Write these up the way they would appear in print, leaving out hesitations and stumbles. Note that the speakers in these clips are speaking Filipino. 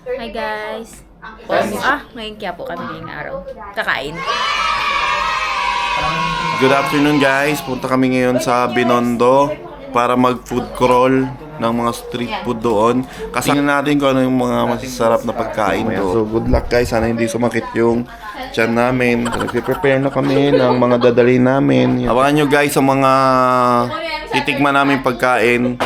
Hi guys! Ngayon kaya po kami ngayong araw. Kakain. Good afternoon guys, punta kami ngayon sa Binondo para mag food crawl ng mga street food doon. Kasi natin kung ano yung mga masasarap na pagkain doon. So good luck guys, sana hindi sumakit yung tiyan namin. Nagpe-prepare na kami ng mga dadalhin namin. Abangan nyo guys sa mga titikman namin pagkain.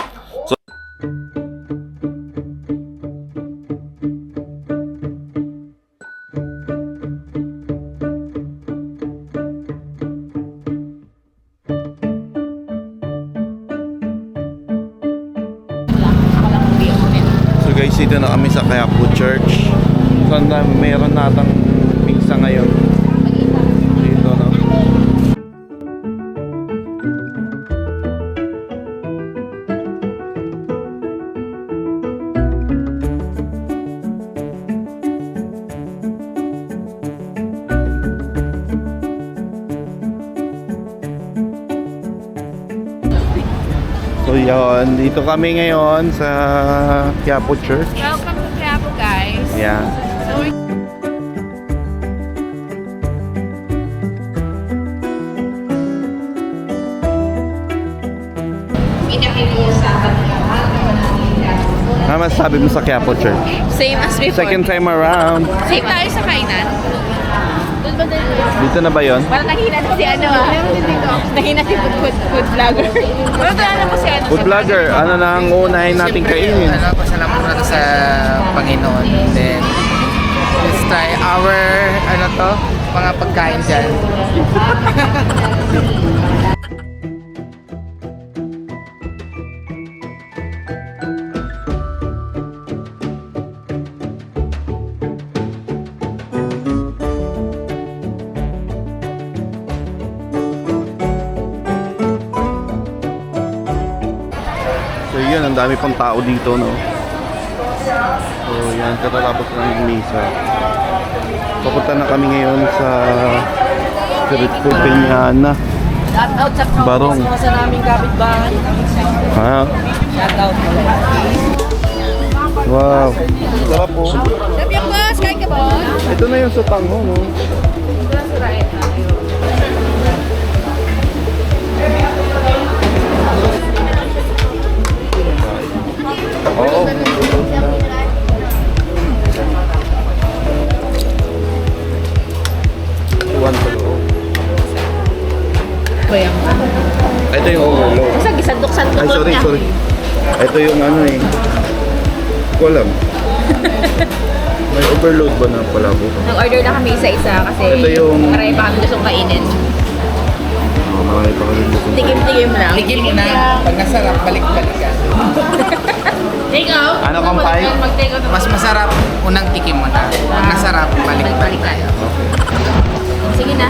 Guys, dito na kami sa Quiapo Church. So, meron natang misa ngayon. Dito, no? So, yun. Dito kami ngayon sa Quiapo Church. Welcome to Quiapo guys! Yeah. So, Ano masasabi mo sa Quiapo Church? same as before. Second time around. Same tayo sa kainan. Doon ba tayo? Dito na ba yun? Parang nahina na si ano Nahina si food vlogger. Parang nahina po si ano. Food vlogger, ano na ang uunahin natin kainin? Pasalamat muna sa Panginoon. Then, let's try our, mga pagkain dyan. So yun, ang dami pang tao dito, no? So yan, katatapos lang yung misa. Papunta na kami ngayon sa Street Food Peñana. Shoutout sa Barong. sa naming kapitbahay. Ha? Shoutout mo. Wow. Sarap po. Sabi yung boss, kain ka boss? Ito na yung sutango, no? Oo. One to go. Bayang. Ito yung overload. Kasi gisandok-sandok Ay, sorry, niya. sorry. Ito yung ano eh. Hindi ko alam. May overload ba na pala po? Nag-order na kami isa-isa kasi Ito yung- marami pa kami gustong kainin. Marami pa kami gusto. Tikim-tikim lang. Tigil mo na. Pag nasarap, balik-balik ka. Take out? Ano kang pie? Mag-take out. Mas masarap, unang tikim mo na. Pag nasarap, balik-balik tayo. Sige na.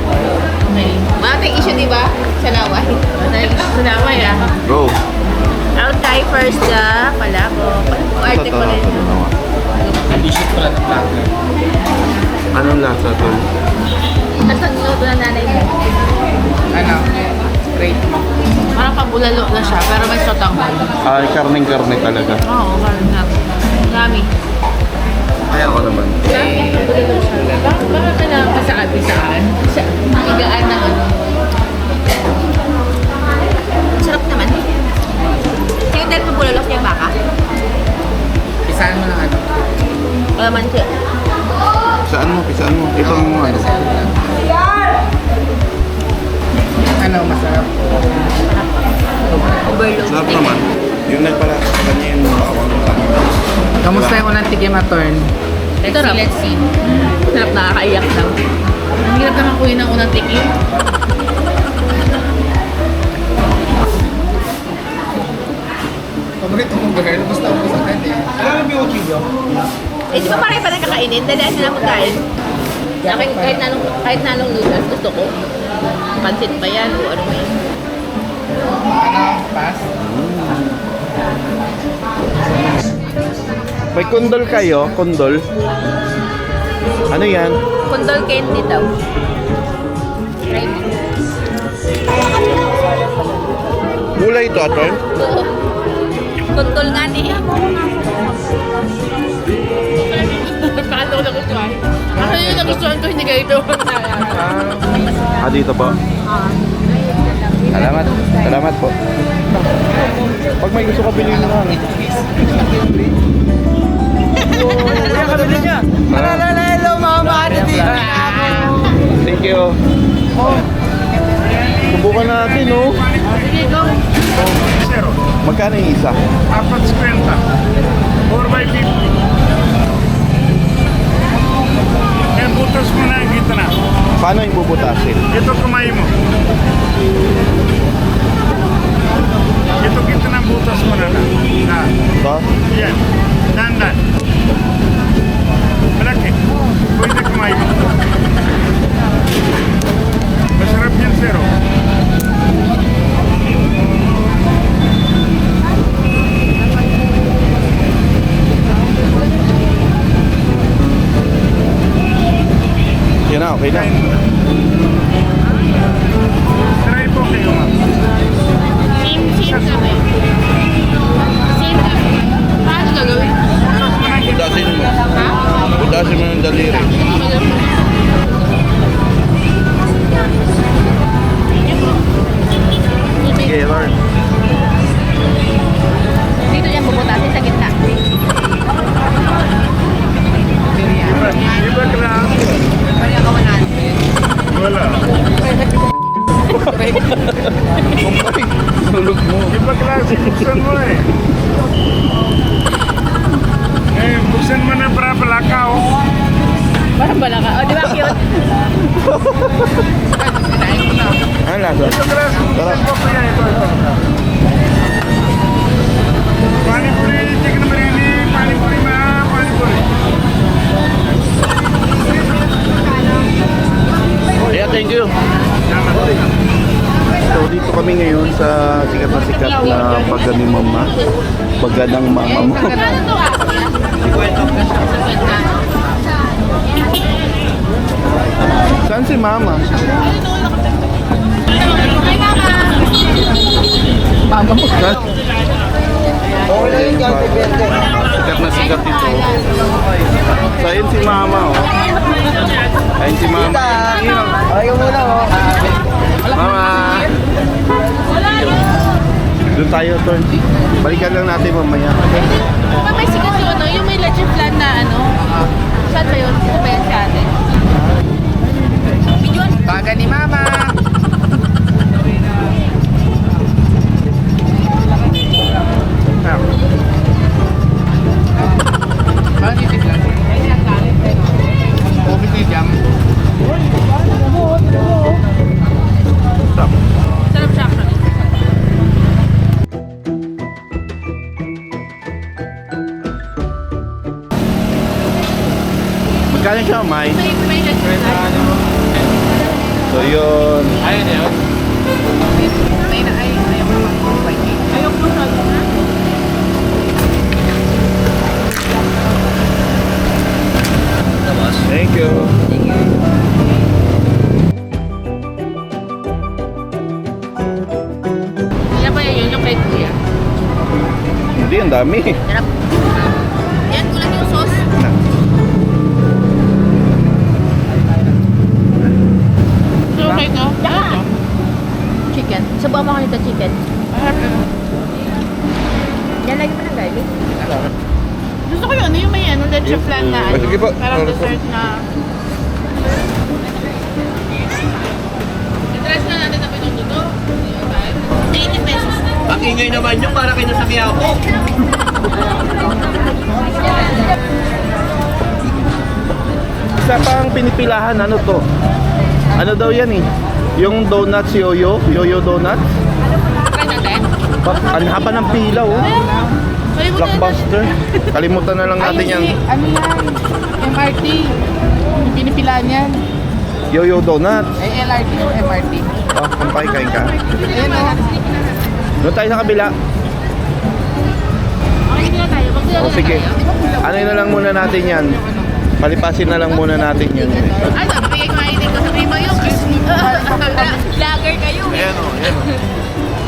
Okay. Mating issue, di ba? Sa laway. Sa laway, ah. Go! I'll try first the palabok. Arte ko rin. Condition ko lang ng vlogger. Anong lasa to? Tapos ang luto ng nanay mo. Straight mo. Parang pabulalo na siya, pero may sotanghon. Ay, karning-karne talaga. Oo, parang nga. Dami. Ay, ako naman. Bakit ka na masaan-bisaan? Higaan na ano. Sarap naman. Yung dahil pabulalok niya baka. Pisaan mo ng ano. Alaman siya. Saan mo? Pisaan mo? Ito ang ano. Masarap. Overload. Sarap naman. Yung nagpala sa kanya yung bawang. Kamusta yung unang tikim, Attorn? Let's see. Sarap, nakakaiyak lang. Ang hirap naman kuhin ng unang tikim. Paborito mong girl, gusto ko sa kanya. Alam mo yung video? Eh, di ba parang pa kakainin? Dalihan sila magkain. Akin, kahit na anong noodles, gusto ko. Pansit pa yan o ano ba yan. Pass? May kundol kayo? Kundol? Ano yan? Kundol candy daw. Try mo. Gulay ito, Aton? Oo. Kundol nga ni. ito. Dito po. Salamat. Salamat po. Pag may gusto ka bilhin mo lang. Hello, mama. Thank you. Subukan natin, oh. Magkano yung isa? 4.50. 4x50. Yan, butas mo na yung gitna. Paano yung bubutasin? Ito kamay mo. Ito gitna ang butas mo na. Ito? Yan. Dandan. Malaki. Pwede kamay mo. Masarap yan, sir. Yan na, okay na. Try po kayo, ma'am. Same kami. Same kami. Paano gagawin? Butasin mo. Ha? Butasin mo ng daliri. Okay, Lord. Dito yan bubutasin sa gitna. Iba class. Wala. Tulog mo. Iba class. Buksan mo eh. Buksan mo na para palakaw. Parang bala ka. O, di ba cute? Ano lasa? Ito class. Buksan po kaya ito. Panipuri. Chicken biryani. Panipuri ma. Panipuri. Yeah, thank you. So, dito kami ngayon sa sikat na baga ni Mama. Baga ng mama mo. Ano to ah? Saan si Mama? Mama mo. Saan? Sikat na sikat dito. So, ayun si Mama, oh. Ayun si Mama. Ayaw mo lang, oh. Mama! Doon tayo, Torn. Balikan lang natin mamaya. May sikat yung ano, yung may leche flan na ano. Saan ba yun? Saan ba yan si ate? Bigyon? Baga ni mama. Bakit hindi lang? Coffee tea jam. Sarap siya actually. Magkano siya, May? May leche flan. So, yun. Ayun yun. May na ay ayaw ko ayaw ko sa na. Thank you. Yan ba yun yung kay kuya? Hindi, ang dami. Sarap. Yan, kulang yung sauce. So, okay ko? Chicken. Sabaw mo ko nito chicken. Yan, lagi mo ng garlic. Gusto ko yun, yung may ano, leche flan na ano. Sige po. Parang dessert na. I-dress na natin na pinututo. 80 pesos. Ang ingay naman yung para kayo nasa Quiapo. Isa pang pinipilahan, ano to? Ano daw yan eh? Yung donuts, yoyo? Yoyo donuts? Try natin. Ang haba ng pila, oh. Blockbuster. Kalimutan na lang natin yan. Ano yan? MRT. Yung pinipilaan yan. Yoyo donuts. Ay, LRT o MRT. Oh, kampay, kain ka. Ayun, oh. Doon tayo sa kabila. Okay, hindi na tayo. O sige. Ano na lang muna natin yan? Palipasin na lang muna natin yun. Ano, bigay ko kayo dito. Sabihin mo yung vlogger kayo. Ayan o, ayan o.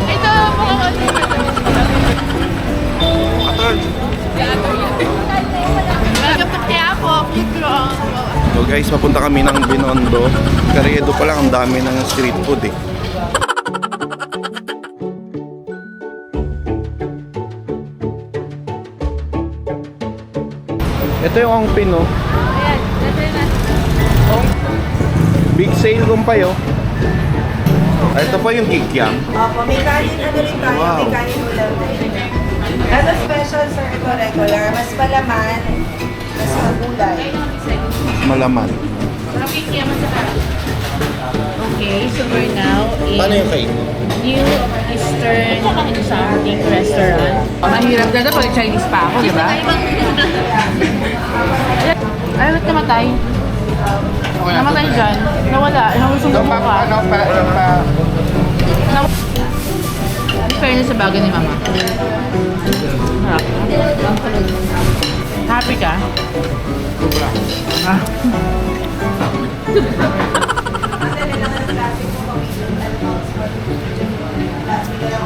Ito, mga Atol. Welcome to Quiapo. Keep long. guys, papunta kami ng Binondo. Carriedo pa lang, ang dami ng street food eh. Ito yung Ong Pin, oh. Ayan, nasa na. Big sale kumpay, oh. Ito pa yung kikyam. Opo, may kanin ano rin tayo, Wow. may kanin ulam din. Ano special sir, ito regular, mas palaman, mas magulay. Malaman. Parang kikiyaman sa parang. Okay, so we're now in Paano yung kain? New Eastern something restaurant. Mahirap na pag Chinese pa ako, di ba? Ay, ba't namatay? Namatay dyan. Nawala. Nawusong Ano mo pa, ka. ano pa, Fairness sa bagay ni Mama. Harap. Happy ka?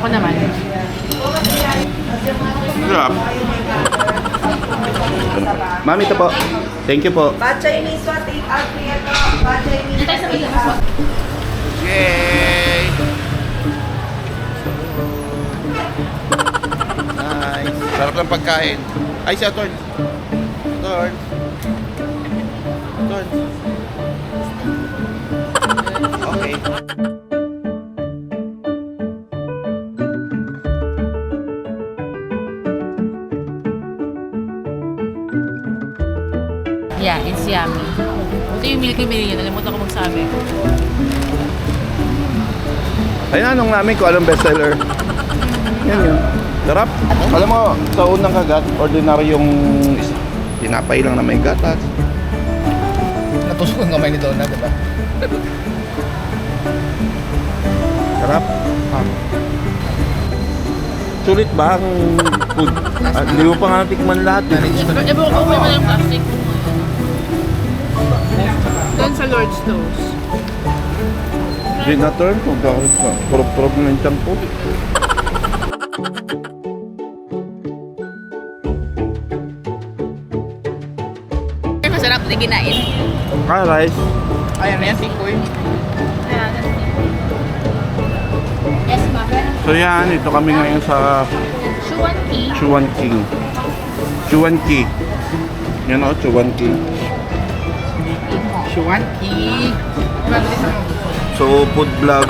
Ako naman. Sarap. Mami, ito po. Thank you po. Bad Chinese one, take out me ito. Bad Chinese. Yay! Nice. Sarap ng pagkain. Ay, si Atorn. Atorn. Atorn. Okay. Yeah, it's yummy. Ito yung Milky Way niya. Nalimutan ko magsabi. Ay, anong namin kung anong bestseller. Yan yun. Sarap. Alam mo, sa unang kagat, ordinaryong tinapay lang na may gatas. natusok ang kamay ni Donna, di ba? Sarap. Sulit ba ang food? Hindi mo pa nga natikman lahat. Ewan ko kung may plastic. Doon sa Lord's Toast. Hindi na turn kung kurop-kurop na yung tiyan ko. Masarap na ginain. Ah, rice. Ayan na yan, sikoy. Yes, ma'am. So yan, ito kami ngayon sa Chuan Tea. Chuan King. Chuan Ki. Yan o, Chuan Ki. Shuanki. So, food vlog,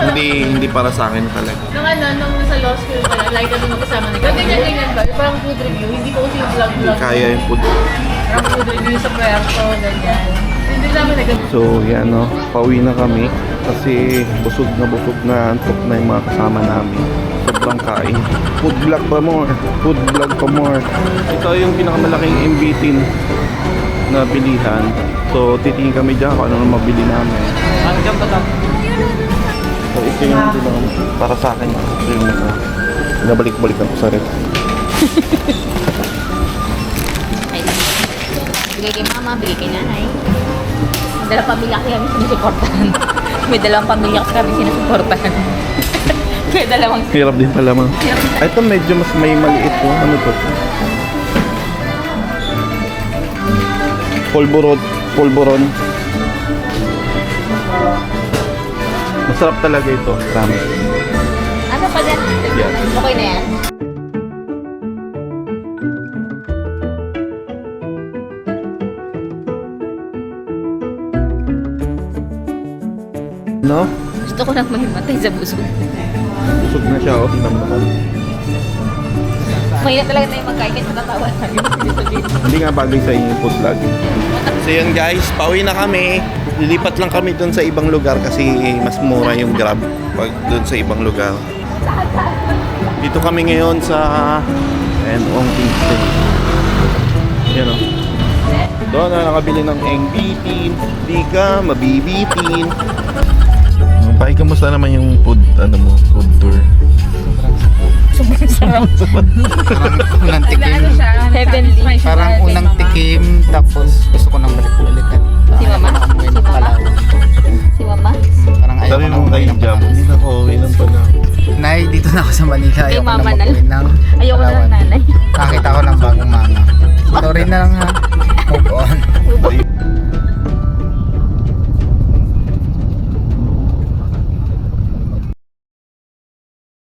hindi para sa akin talaga. Nung nasa law school pa lang, like kami magkasama na. Ganyan ba? Parang food review. Hindi ko kasi yung vlog-vlog. Kaya yung food. Parang food review sa puerto, ganyan. Hindi naman na ganyan. So, yan o, pauwi na kami. Kasi busog na antok na yung mga kasama namin. Sobrang kain. Food vlog pa more. Food vlog pa more. Ito yung pinakamalaking imbitin na bilihan. So, titingin kami dyan kung ano na mabili namin. Hanggang pa lang. So, ito yung para sa akin. Ito yung nabalik-balik ako sa ref. Bigay kay mama, bigay kay nanay. May dalawang pamilya kasi kami sinusuportahan. May dalawang pamilya kasi kami sinusuportahan. May dalawang... Hirap din pala mga. Ito medyo mas may maliit po. Ano to? Polvoron. Masarap talaga ito. Promise. Ano pa dyan? Yan. Okay na yan? No? Gusto ko lang mahimatay sa busog. Busog na siya. Oh. Tambakan. Mahirap talaga tayo magkain kasi natatawa lang yung sinasabihin. Hindi nga bagay sa inyo yung food vlog. So yun guys, pauwi na kami. Lilipat lang kami dun sa ibang lugar kasi mas mura yung Grab pag dun sa ibang lugar. Dito kami ngayon sa Ong Kingston. Yan o. Doon na nakabili ng engbitin. Di ka mabibitin. Pai, kamusta naman yung food tour? Parang unang tikim. Heavenly. Parang unang tikim, tapos gusto ko nang balik-balikan. Si Mama? Ayaw ko nang umuwi ng Palawan. Si Mama? Parang ayaw ko nang umuwi ng Palawan. Hindi na ako okay lang pala. Nay, dito na ako sa Manila. Ayaw ko Mama na na mag-uwi ng Ayoko na Palawan. ng nanay. Nakita ko ng bagong mama. Sorry na lang ha. Move on.